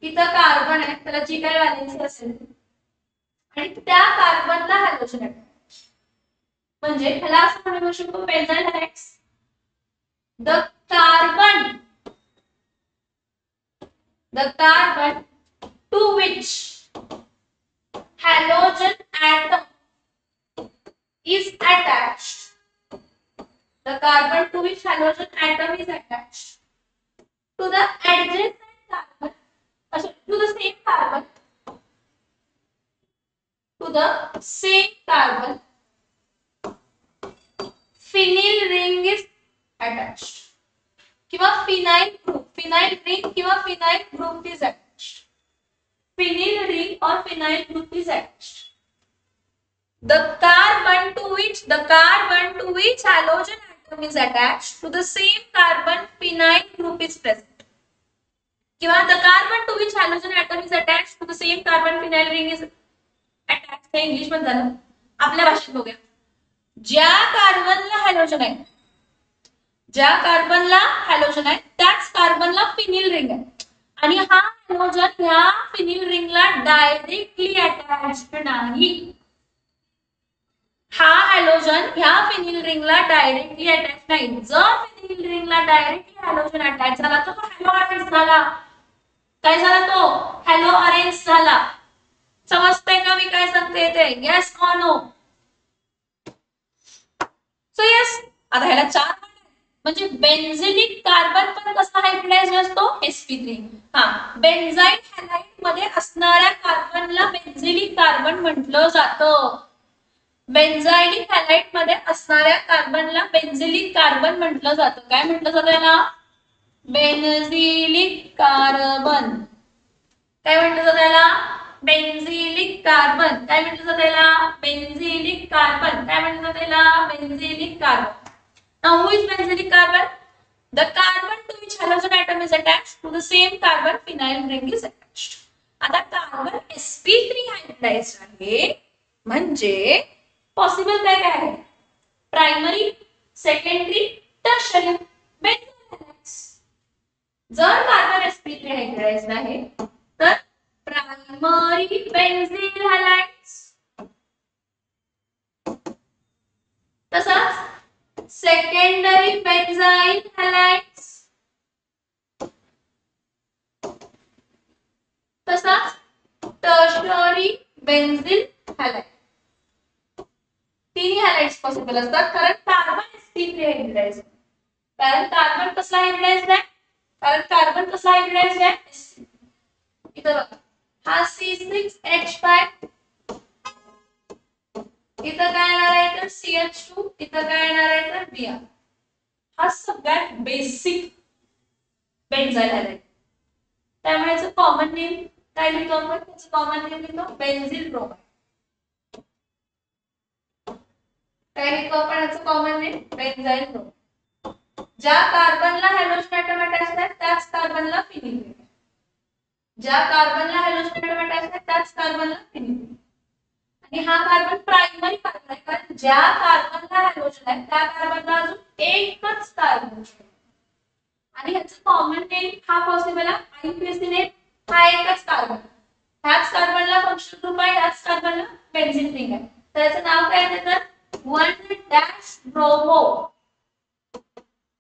इथं कार्बन आहे त्याला जी काय व्हॅलेन्सी असेल आणि त्या कार्बनला हॅलोजन आहे म्हणजे ह्याला असं म्हणू शकतो benzyl halides the carbon to which halogen atom is attached. The carbon to which halogen atom is attached to the adjacent carbon, to the same carbon, to the same carbon phenyl ring is attached. किंवा phenyl ring किंवा phenyl group is attached. Phenyl ring or phenyl group is attached. The carbon to which halogen atom is attached to the same carbon phenyl group is present. किंवा the carbon to which halogen atom is attached to the same carbon phenyl ring is attached. हे इंग्लिश मध्ये झालं, आपल्या भाषेत बघूया. ज्या कार्बनला हॅलोजन आहे, ज्या कार्बनला हॅलोजन आहे त्याच कार्बनला फिनिल रिंग आहे आणि हा हॅलोजन ह्या फिनिल रिंगला डायरेक्टली अटॅच्ड नाही. हा हॅलोजन ह्या फिनिल रिंगला डायरेक्टली अटॅच नाही. जर फिनिल रिंगला डायरेक्टली हॅलोजन अटॅच झाला तर तो हॅलो अरेंज झाला. काय झाला तो? हॅलो अरेंज झाला. समजतंय का मी काय सांगते ते? Yes or no? So yes. आता ह्याला 4 म्हणजे बेन्झिलिक कार्बन पण कसा हायब्रिडाइज्ड असतो sp3. हा बेन्झाइल हॅलाइड मध्ये असणाऱ्या कार्बनला बेन्झिलिक कार्बन म्हटलं जातं. बेन्झाइलिक हॅलाइड मध्ये असणाऱ्या कार्बनला बेन्झिलिक कार्बन म्हटलं जातं. काय म्हटलं जातं याला? बेन्झिलिक कार्बन. काय म्हटलं जातं याला? बेन्झिलिक कार्बन. काय म्हटलं जातं याला? बेन्झिलिक कार्बन. काय म्हटलं जातं याला? बेन्झिलिक carbon. Now who is benzylic carbon? The carbon to which halogen atom is attached to the same carbon phenyl ring is attached. आता कार्बन sp3 हायब्रिडाइज्ड आहे म्हणजे पॉसिबल काय काय आहे? Primary, secondary, tertiary benzyl halides. जर कार्बन sp3 हायब्रिडाइज्ड आहे तर प्रायमरी बेन्झीन हॅलाइड्स तसंच सेकंडरी बेन्झाइल हॅलाइड्स तसंच टर्शरी बेन्झील हॅलाइड तिन्ही हॅलाइड्स पॉसिबल असतात कारण कार्बन sp3 हायब्रिडाइज्ड कारण कार्बन कसला हायब्रिडाइज्ड आहे कारण कार्बन कसला हायब्रिडाइज्ड आहे इथं बघा हा C6H5 इथं काय येणार आहे तर CH2 इथं काय येणार आहे तर Br हा सगळ्यात बेसिक बेन्झाइल हॅलाइड त्यामुळे याचं कॉमन नेम काय लिहितो आपण त्याचं कॉमन नेम लिहितो बेन्झील ब्रोमाइड काय लिहितो आपण याचं कॉमन नेम बेन्झाइल ब्रोमाइड ज्या कार्बनला हॅलोजन ऍटम अटॅच आहेत त्याच कार्बनला फिनिल रिंग ज्या कार्बनला हॅलोजन ऍटम अटॅच आहेत त्याच कार्बनला फिनिल रिंग आणि हा कार्बन प्रायमरी कार्बन आहे कारण ज्या कार्बनला हॅलोजन आहे त्या कार्बनला अजून एकच कार्बन आणि ह्याचं कॉमन नेम हा पॉसिबल आहे IUPAC नेम हा एकच कार्बन ह्याच कार्बनला फंक्शनल ग्रुप आहे ह्याच कार्बनला बेन्झीन रिंग आहे तर याचं नाव काय आहे तर 1 ब्रोमो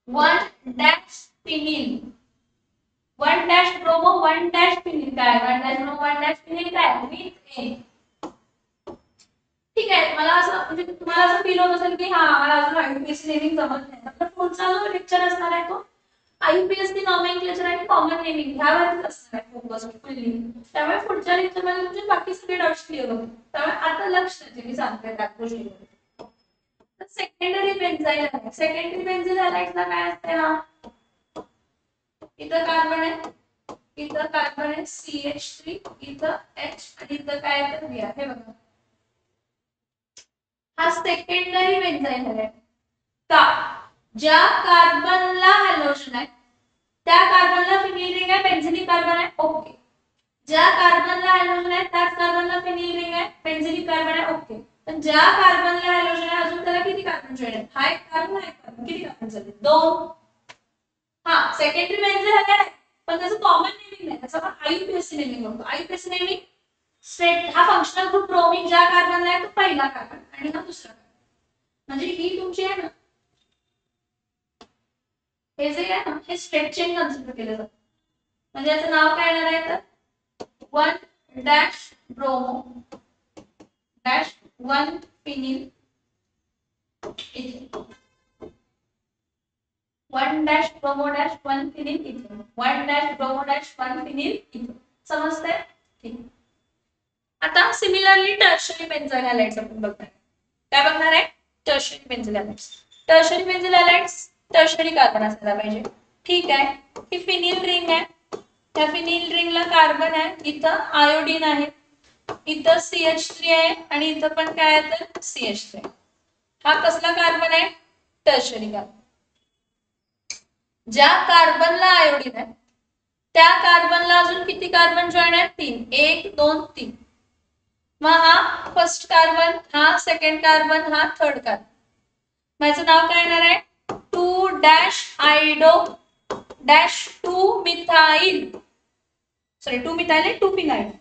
1 फिनिल 1 ब्रोमो 1 फिनिल काय 1 ब्रोमो 1 फिनिल काय मिथेन ठीक आहे मला असं म्हणजे तुम्हाला असं फील होत असेल की हा मला अजून IUPAC नेमिंग जमत नाही तर पुढचा जो लेक्चर असणार आहे तो IUPAC नॉमेनक्लेचर आणि कॉमन नेमिंग ह्यावरच असणार आहे फोकस फुल्ली त्यामुळे पुढच्या लेक्चर मध्ये तुमचे बाकी सगळे डाउट्स क्लिअर होतील त्यामुळे आता लक्ष द्या मी सांगते त्या गोष्टीवर सेकंडरी बेन्झाइल आहे सेकंडरी बेन्झाइल हॅलाइड्सला काय असते हा इथं कार्बन आहे इथं कार्बन आहे CH3 इथं H आणि इथं काय आहे तर Br हे बघा हा सेकंडरी बेन्झाइल हॅलाइड का ज्या कार्बनला हॅलोजन आहे त्या कार्बनला फिनिल रिंग आहे बेन्झिलिक कार्बन आहे ओके ज्या कार्बनला हॅलोजन आहे त्याच कार्बनला फिनिल रिंग आहे बेन्झिलिक कार्बन आहे ओके पण ज्या कार्बनला हॅलोजन आहे अजून त्याला किती कार्बन जॉइन आहेत हा एक कार्बन किती कार्बन झाले दोन हा सेकंडरी बेन्झाइल हॅलाइड आहे पण त्याचं कॉमन नेमिंग नाही त्याचं आपण IUPAC नेमिंग म्हणतो IUPAC नेमिंग स्ट्रेट हा फंक्शनल ग्रुप ब्रोमिन ज्या कार्बनला आहे तो पहिला कार्बन आणि हा दुसरा कार्बन म्हणजे ही तुमची आहे ना हे जे आहे ना हे स्ट्रेट चेन कन्सिडर केलं जातं म्हणजे याचं नाव काय येणार आहे तर 1 bromo 1 phenyl ethane 1 bromo 1 phenyl ethane 1 bromo 1 phenyl ethane समजतंय ठीक आता सिमिलरली टर्शरी बेन्झाइल हॅलाइड्स आपण बघणार काय बघणार आहे टर्शरी बेन्झाइल हॅलाइड्स टर्शरी बेन्झाइल हॅलाइड्स टर्शरी कार्बन असायला पाहिजे ठीक आहे ही फिनिल रिंग आहे त्या फिनिल रिंगला कार्बन आहे इथं आयोडीन आहे इथं CH3 आहे आणि इथं पण काय आहे तर CH3 हा कसला कार्बन आहे टर्शरी कार्बन ज्या कार्बनला आयोडीन आहे त्या कार्बनला अजून किती कार्बन जॉइन आहेत 3 1 2 3 मग हा फर्स्ट कार्बन हा सेकंड कार्बन हा थर्ड कार्बन माझं नाव काय येणार आहे 2-आयडो 2 मिथाइल सॉरी 2 मिथाइल 2 फिनाइल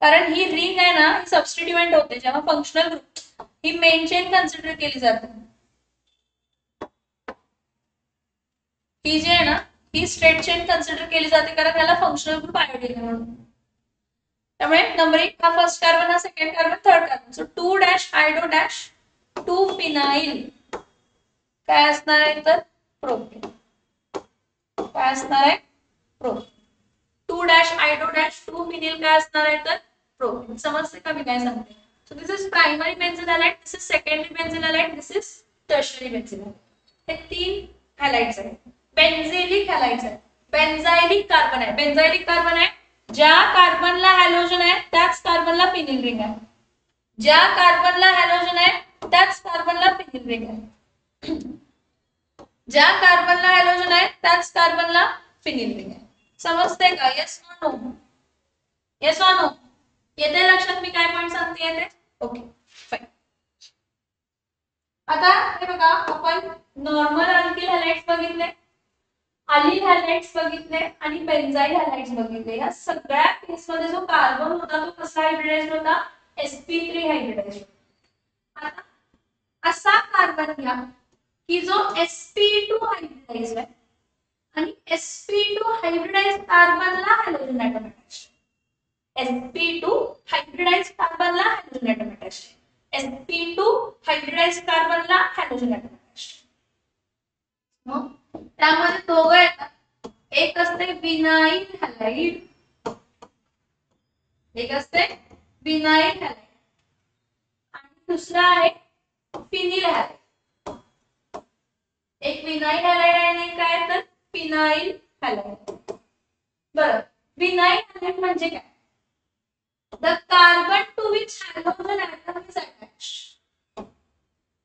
कारण ही रिंग आहे ना ही सबस्टिट्यूएंट होते जेव्हा फंक्शनल ग्रुप ही मेन चेन कन्सिडर केली जाते ही जी आहे ना ही स्ट्रेट चेन कन्सिडर केली जाते कारण त्याला फंक्शनल ग्रुप आयोडीन आहे म्हणून त्यामुळे नंबरिंग हा फर्स्ट कार्बन हा second carbon third carbon so two iodo 2 phenyl काय असणार आहे तर प्रोपेन काय असणार आहे प्रोपेन 2-आयडो 2 फिनिल काय असणार आहे तर प्रोपेन समजते का मी काय सांगते so this is primary benzene halide this is secondary benzene halide this is tertiary benzene halide हे तीन हॅलाइड्स आहेत बेन्झिलिक हॅलाइड्स आहेत बेन्झाइलिक कार्बन आहे बेन्झाइलिक कार्बन आहे ज्या कार्बनला हॅलोजन आहे त्याच कार्बनला फिनिल रिंग आहे ज्या कार्बनला हॅलोजन आहे त्याच कार्बनला फिनिल रिंग आहे ज्या कार्बनला हॅलोजन आहे त्याच कार्बनला फिनिल रिंग आहे समजते का येस नो येस नो येते लक्षात मी काय पॉइंट सांगते येते ओके फाइन आता हे बघा आपण नॉर्मल अल्किल हॅलाइड्स बघितले अलील हॅलाइड्स बघितले आणि बेन्झाइल हॅलाइड्स बघितले. या सगळ्या केसमध्ये जो कार्बन होता तो कसा हायब्रिडाइज्ड होता? sp3 hybridised. आता असा कार्बन घ्या की जो sp2 हायब्रिडाइज्ड आहे आणि sp2 हायब्रिडाइज्ड कार्बनला halogen atom attach. sp2 hybridised कार्बनला halogen atom attach. sp2 hybridised कार्बनला हॅलोजन ऍटम अटॅच. मग त्यामध्ये दोघं येतात. एक असते विनाइल हॅलाइड, एक असते विनाइल हॅलाइड आणि दुसरा आहे फिनिल हॅलाइड. एक विनाइल हॅलाइड आणि एक काय तर फिनाइल हॅलाइड. बरं, विनाइल हॅलाइड म्हणजे काय? The carbon to which halogen atom is attached.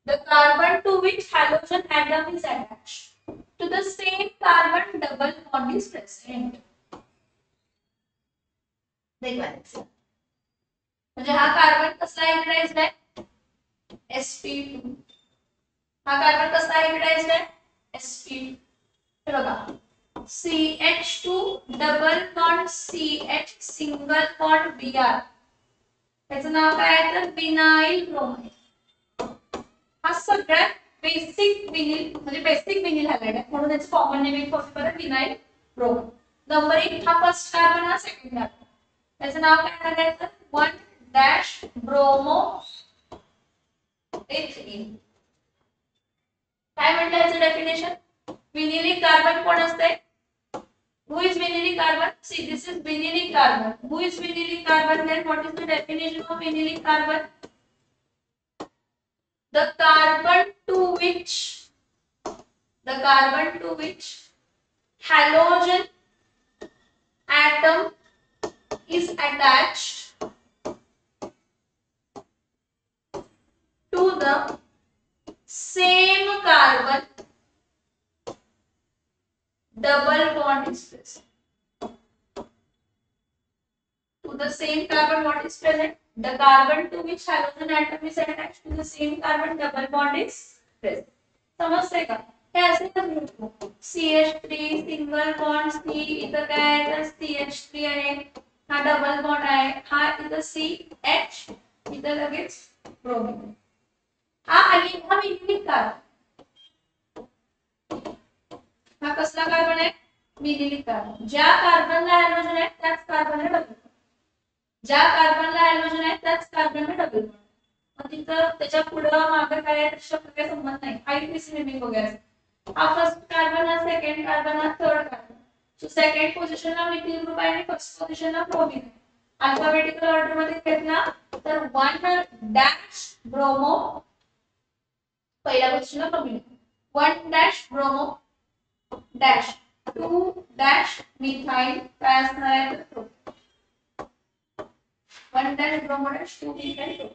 The carbon to which halogen atom is attached to the same carbon double bond is present. देखो म्हणजे हा कार्बन कसला हायब्रिडाइज्ड आहे? sp2. हा कार्बन कसला हायब्रिडाइज्ड आहे? sp2. हे बघा, CH2 double bond CH single bond Br. त्याचं नाव काय आहे तर विनाइल ब्रोमाइड. हा सगळ्यात बेसिक विनिल म्हणजे बेसिक विनिल हॅलाइड आहे म्हणून त्याचं कॉमन नेम फक्त विनाइल ब्रोमाइड. नंबर 1 हा फर्स्ट कार्बन, हा सेकंड कार्बन. त्याचं नाव काय आहे तर 1 ब्रोमो एथिलीन. काय म्हटलं याचं डेफिनेशन? विनिलिक कार्बन कोण असते? Who is vinylic carbon? See, this is vinylic carbon. Who is vinylic carbon? Then what is the definition of vinylic carbon? The carbon to which halogen atom is attached to the same carbon double bond is present. To the same carbon what is present? The carbon to which halogen atom is attached to the same carbon double bond is present. समजते का? हे असे लिहू. CH3 सिंगल बॉन्ड C, इथं काय आहे तर CH3 आहे, हा डबल बॉन्ड आहे, हा इथं CH, इथं लगेच ब्रोमीन. हा विनिलिक कार्बन. हा कसला कार्बन आहे? विनिलिक कार्बन. ज्या कार्बनला हॅलोजन आहे त्याच कार्बनला डबल बॉन्ड. ज्या कार्बनला हॅलोजन आहे त्याच कार्बनला डबल बॉन्ड. मग तिथं त्याच्या पुढं मागे काय आहे त्याच्याशी काही संबंध नाही. आयपीसी नेमिंग वगैरे. हा फर्स्ट कार्बन, हा सेकंड कार्बन, हा थर्ड कार्बन. सो सेकंड पोझिशनला मिथिल ग्रुप आहे आणि फर्स्ट पोझिशनला ब्रोमीन आहे. अल्फाबेटिकल ऑर्डर मध्ये घेतला तर 1 ब्रोमो पहिल्या पोझिशनला ब्रोमीन, 1 ब्रोमो डॅश 2 मिथाइल काय असणार आहे तर 1 ब्रोमो डॅश 2 मिथाइल.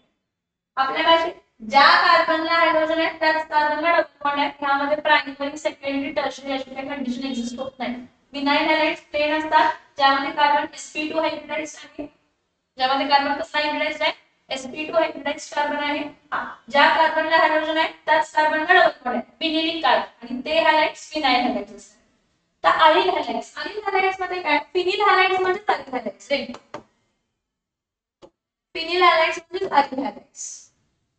आपल्या भाषेत ज्या कार्बनला हायड्रोजन आहे त्याच कार्बनला डबल बॉन्ड आहे. ह्यामध्ये प्रायमरी सेकंडरी टर्शरी अशी काही कंडिशन एक्झिस्ट होत नाही. विनाइल हॅलाइड्स प्लेन असतात ज्यामध्ये कार्बन sp2 हायब्रिडाइज्ड आहे. ज्यामध्ये कार्बन कसला हायब्रिडाइज्ड आहे? sp2 हायब्रिडाइज्ड कार्बन आहे. ज्या कार्बनला हायड्रोजन आहे त्याच कार्बनला डबल बॉन्ड आहे. विनिलिक कार्बन आणि ते हॅलाइड्स विनाइल हॅलाइड्स असतात. तर अलील हॅलाइड्स मध्ये काय? फिनिल हॅलाइड्स म्हणजे अलील हॅलाइड्स. फिनिल हॅलाइड्स म्हणजे अलील हॅलाइड्स.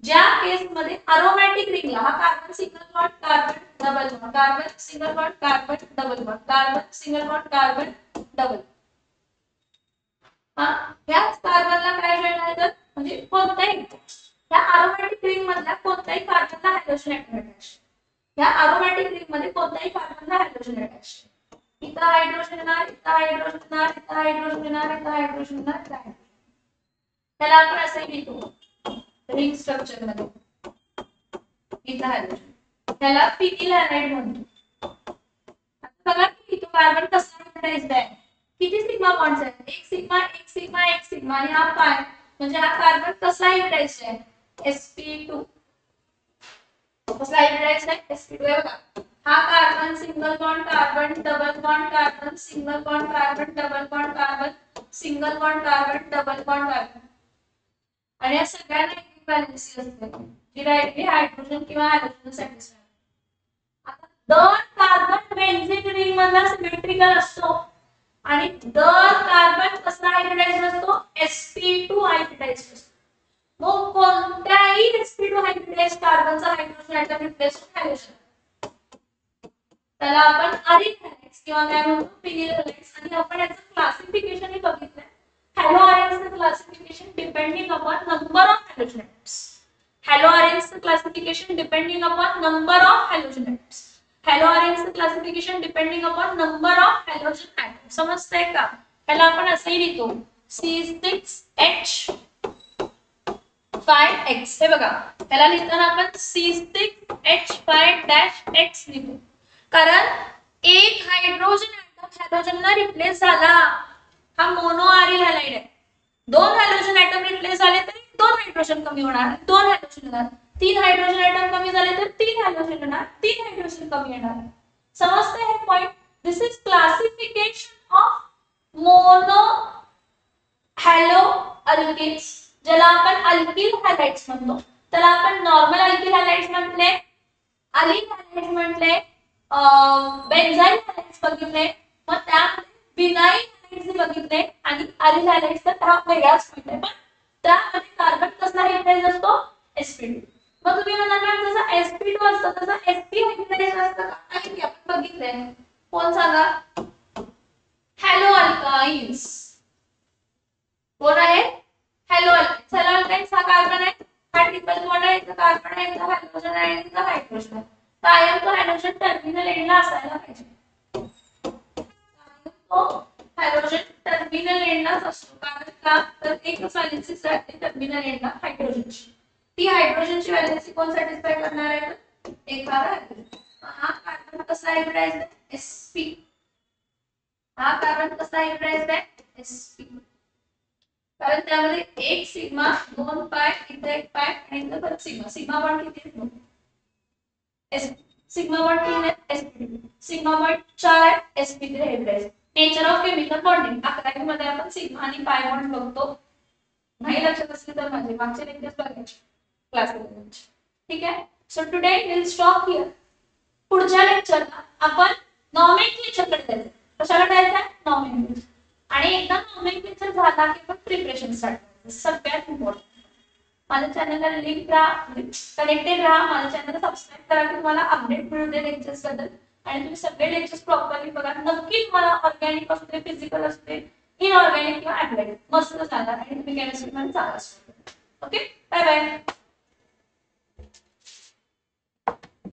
ज्या केस मध्ये अरोमॅटिक रिंगला हा carbon single bond carbon double bond, carbon single bond carbon double bond, carbon single bond carbon double. हा ह्याच कार्बनला काय जॉइन आहे तर म्हणजे कोणत्याही ह्या अरोमॅटिक रिंग मधल्या कोणत्याही कार्बनला हायड्रोजन ऍटम अटॅच. ह्या अरोमॅटिक रिंग मध्ये कोणत्याही कार्बनला हायड्रोजन अटॅच. इथं हायड्रोजन येणार, इथं हायड्रोजन येणार, इथं हायड्रोजन येणार, इथं हायड्रोजन येणार, इथं हायड्रोजन. त्याला आपण असे लिहितो रिंग स्ट्रक्चर मध्ये. इथं हायड्रोजन, त्याला फिनिल हॅलाइड म्हणतो. आता बघा की इथं कार्बन कसा हायब्रिडाइज्ड आहे. किती सिग्मा बॉन्ड्स आहेत? एक सिग्मा, एक सिग्मा, एक सिग्मा आणि हा पाय. म्हणजे हा कार्बन कसा हायब्रिडाइज्ड आहे? sp2. कसला हायब्रिडाइज्ड आहे? sp2 आहे बघा. हा carbon single bond carbon double bond carbon single bond carbon double bond carbon single bond carbon double bond carbon. आणि या सगळ्यांना इक्विव्हॅलेन्सी असते जी डायरेक्टली हायड्रोजन किंवा हॅलोजन सॅटिस्फाय. आता दोन कार्बन बेन्झीन रिंग मध्ये मधला सिमेट्रिकल असतो आणि दर कार्बन कसला हायब्रिडाइज्ड असतो sp2 हायब्रिडाइज्ड असतो. मग कोणत्याही sp2 हायब्रिडाइज्ड कार्बनचा हायड्रोजन ऍटम रिप्लेस होऊन हॅलोजन, त्याला आपण अरिन हॅलाइड्स किंवा काय म्हणतो फिनिल हॅलाइड्स. आणि आपण याचं क्लासिफिकेशन बघितलंय. हॅलो आयन्सचं classification depending upon number of halogen atoms. Halo आयन्सचं classification depending upon number of halogen atoms. Halo आयन्सचं classification depending upon number of halogen atoms. समजतंय का? त्याला आपण असंही लिहितो C6H5X. हे बघा, त्याला लिहिताना आपण C6H5-X लिहितो, कारण एक हायड्रोजन ऍटम हॅलोजनला रिप्लेस झाला. हा मोनो आरिल हॅलाइड आहे. दोन हायड्रोजन ऍटम रिप्लेस झाले तर दोन हायड्रोजन कमी होणार, दोन हायड्रोजन येणार. तीन हायड्रोजन ऍटम कमी झाले तर तीन हायड्रोजन येणार, तीन हायड्रोजन कमी येणार. समजतंय हे point? This is classification of mono halo alkyls, ज्याला आपण अल्किल हॅलाइड्स म्हणतो. त्याला आपण नॉर्मल अल्किल हॅलाइड्स म्हटले, अलिल हॅलाइड्स म्हटले, बेन्झाइल हॅलाइड्स बघितले, मग त्यामध्ये विनाइल हॅलाइड्स बघितले आणि अरिल हॅलाइड्स. तर हा वेगळाच पॉइंट आहे, पण त्यामध्ये कार्बन कसला हायब्रिडाइज असतो sp2. मग तुम्ही म्हणाल जसं sp2 असतं तसं sp हायब्रिडाइज असतं का? नाही, आपण बघितलंय. कोण सांगा? Hello alkynes. कोण आहे? Hello alkynes. हॅलो अल्काइन्स हा कार्बन आहे, हा ट्रिपल बॉन्ड आहे, इथं कार्बन आहे, इथं हायड्रोजन आहे, इथं हायड्रोजन आहे. कायम तो हायड्रोजन टर्मिनल एंडला असायला पाहिजे. तो हायड्रोजन टर्मिनल एंडलाच असतो, कारण का तर एकच व्हॅलेन्सी राहते टर्मिनल एंडला हायड्रोजनची. ती हायड्रोजनची व्हॅलेन्सी कोण सॅटिस्फाय करणार आहे? एखादा हायड्रोजन. हा कार्बन कसा हायब्रिडाइज्ड आहे? sp. हा कार्बन कसा हायब्रिडाइज्ड आहे? sp. कारण त्यामध्ये एक सिग्मा, दोन पाय, इथे एक पाय आणि इथे परत सिग्मा. सिग्मा बॉन्ड किती आहे? sp. सिग्मा बॉन्ड 3 आहे sp2. सिग्मा बॉन्ड 4 आहे sp3 hybridized. Nature of chemical bonding 11वी मध्ये आपण सिग्मा आणि पाय बॉन्ड बघतो. नाही लक्षात असले तर माझे मागचे लेक्चर्स बघायचे क्लासमध्ये. ठीक आहे? So today will stop here. पुढच्या लेक्चरला आपण नॉमेनक्लेचरकडे जायचं. कशाकडे जायचं? नॉमेनक्लेचर. आणि एकदा नॉमेनक्लेचर झाला की आपण प्रिपरेशन स्टार्ट करायचं. सगळ्यात इम्पॉर्टंट. माझ्या चॅनलला लिंक राहा, कनेक्टेड राहा, माझ्या चॅनलला सबस्क्राइब करा की तुम्हाला अपडेट मिळू दे लेक्चर्स बद्दल. आणि तुम्ही सगळे लेक्चर्स प्रॉपरली बघा. नक्कीच मला ऑर्गॅनिक असू दे, फिजिकल असू दे, इनऑर्गॅनिक किंवा ऍप्लाइड मस्त जाणार आणि तुम्ही केमिस्ट्री मध्ये चांगला. Okay, bye bye.